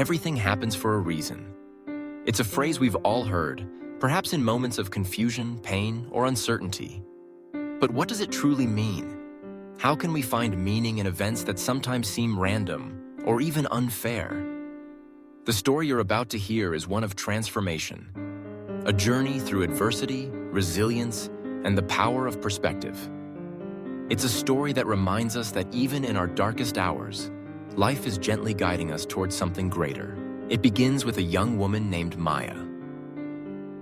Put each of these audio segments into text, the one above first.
Everything happens for a reason. It's a phrase we've all heard, perhaps in moments of confusion, pain, or uncertainty. But what does it truly mean? How can we find meaning in events that sometimes seem random or even unfair? The story you're about to hear is one of transformation, a journey through adversity, resilience, and the power of perspective. It's a story that reminds us that even in our darkest hours, life is gently guiding us towards something greater. It begins with a young woman named Maya.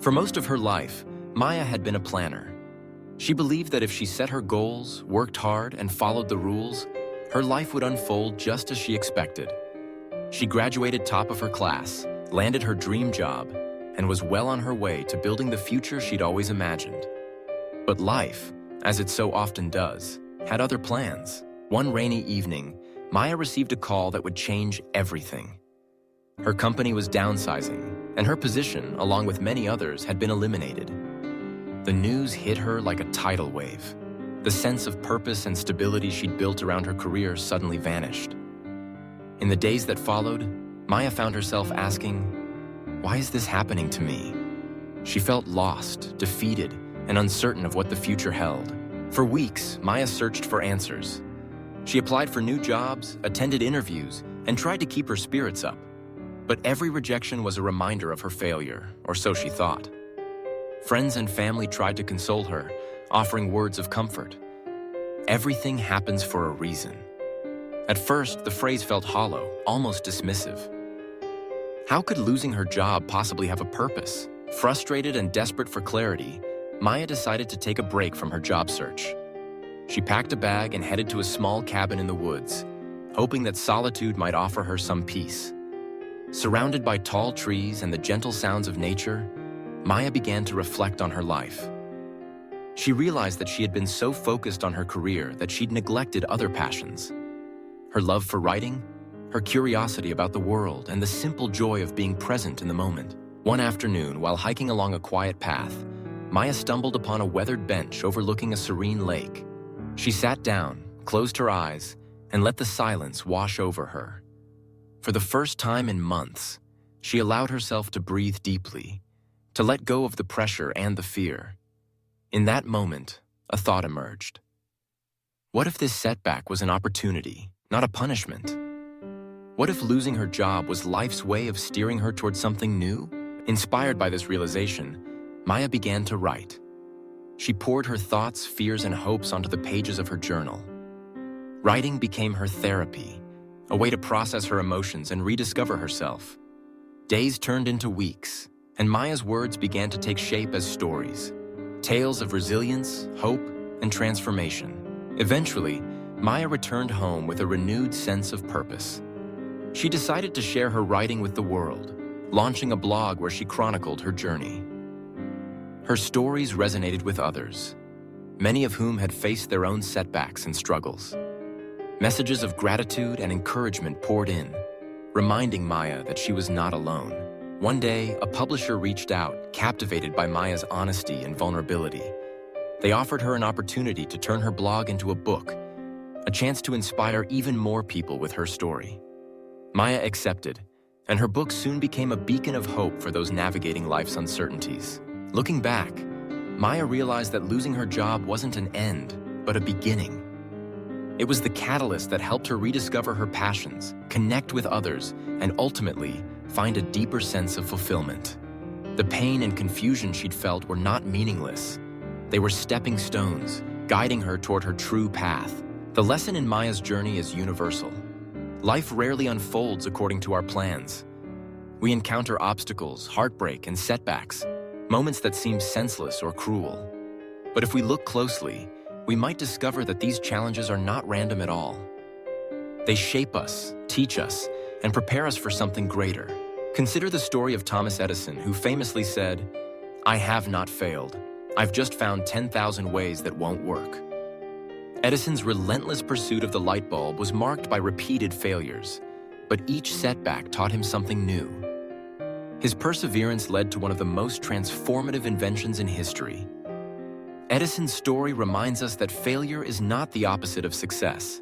For most of her life, Maya had been a planner. She believed that if she set her goals, worked hard, and followed the rules, her life would unfold just as she expected. She graduated top of her class, landed her dream job, and was well on her way to building the future she'd always imagined. But life, as it so often does, had other plans. One rainy evening, Maya received a call that would change everything. Her company was downsizing, and her position, along with many others, had been eliminated. The news hit her like a tidal wave. The sense of purpose and stability she'd built around her career suddenly vanished. In the days that followed, Maya found herself asking, "Why is this happening to me?" She felt lost, defeated, and uncertain of what the future held. For weeks, Maya searched for answers. She applied for new jobs, attended interviews, and tried to keep her spirits up. But every rejection was a reminder of her failure, or so she thought. Friends and family tried to console her, offering words of comfort. Everything happens for a reason. At first, the phrase felt hollow, almost dismissive. How could losing her job possibly have a purpose? Frustrated and desperate for clarity, Maya decided to take a break from her job search. She packed a bag and headed to a small cabin in the woods, hoping that solitude might offer her some peace. Surrounded by tall trees and the gentle sounds of nature, Maya began to reflect on her life. She realized that she had been so focused on her career that she'd neglected other passions. Her love for writing, her curiosity about the world, and the simple joy of being present in the moment. One afternoon, while hiking along a quiet path, Maya stumbled upon a weathered bench overlooking a serene lake. She sat down, closed her eyes, and let the silence wash over her. For the first time in months, she allowed herself to breathe deeply, to let go of the pressure and the fear. In that moment, a thought emerged. What if this setback was an opportunity, not a punishment? What if losing her job was life's way of steering her towards something new? Inspired by this realization, Maya began to write. She poured her thoughts, fears, and hopes onto the pages of her journal. Writing became her therapy, a way to process her emotions and rediscover herself. Days turned into weeks, and Maya's words began to take shape as stories, tales of resilience, hope, and transformation. Eventually, Maya returned home with a renewed sense of purpose. She decided to share her writing with the world, launching a blog where she chronicled her journey. Her stories resonated with others, many of whom had faced their own setbacks and struggles. Messages of gratitude and encouragement poured in, reminding Maya that she was not alone. One day, a publisher reached out, captivated by Maya's honesty and vulnerability. They offered her an opportunity to turn her blog into a book, a chance to inspire even more people with her story. Maya accepted, and her book soon became a beacon of hope for those navigating life's uncertainties. Looking back, Maya realized that losing her job wasn't an end, but a beginning. It was the catalyst that helped her rediscover her passions, connect with others, and ultimately find a deeper sense of fulfillment. The pain and confusion she'd felt were not meaningless. They were stepping stones, guiding her toward her true path. The lesson in Maya's journey is universal. Life rarely unfolds according to our plans. We encounter obstacles, heartbreak, and setbacks, moments that seem senseless or cruel. But if we look closely, we might discover that these challenges are not random at all. They shape us, teach us, and prepare us for something greater. Consider the story of Thomas Edison, who famously said, "I have not failed. I've just found 10,000 ways that won't work." Edison's relentless pursuit of the light bulb was marked by repeated failures, but each setback taught him something new. His perseverance led to one of the most transformative inventions in history. Edison's story reminds us that failure is not the opposite of success.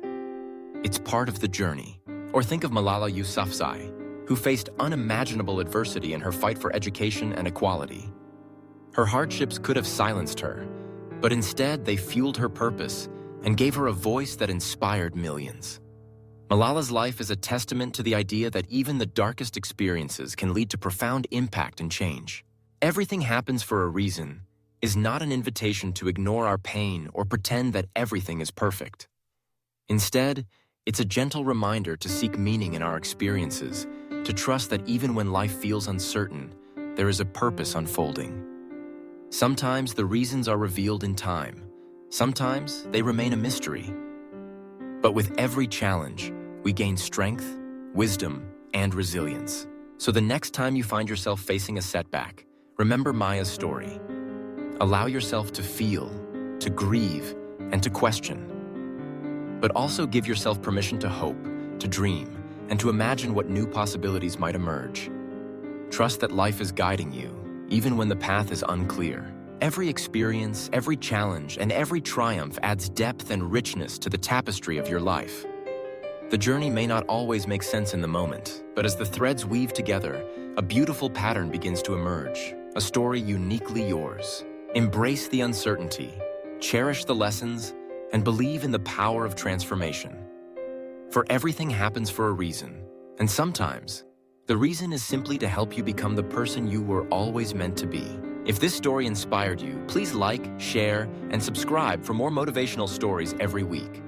It's part of the journey. Or think of Malala Yousafzai, who faced unimaginable adversity in her fight for education and equality. Her hardships could have silenced her, but instead they fueled her purpose and gave her a voice that inspired millions. Malala's life is a testament to the idea that even the darkest experiences can lead to profound impact and change. Everything happens for a reason is not an invitation to ignore our pain or pretend that everything is perfect. Instead, it's a gentle reminder to seek meaning in our experiences, to trust that even when life feels uncertain, there is a purpose unfolding. Sometimes the reasons are revealed in time. Sometimes they remain a mystery. But with every challenge, we gain strength, wisdom, and resilience. So the next time you find yourself facing a setback, remember Maya's story. Allow yourself to feel, to grieve, and to question. But also give yourself permission to hope, to dream, and to imagine what new possibilities might emerge. Trust that life is guiding you, even when the path is unclear. Every experience, every challenge, and every triumph adds depth and richness to the tapestry of your life. The journey may not always make sense in the moment, but as the threads weave together, a beautiful pattern begins to emerge, a story uniquely yours. Embrace the uncertainty, cherish the lessons, and believe in the power of transformation. For everything happens for a reason, and sometimes, the reason is simply to help you become the person you were always meant to be. If this story inspired you, please like, share, and subscribe for more motivational stories every week.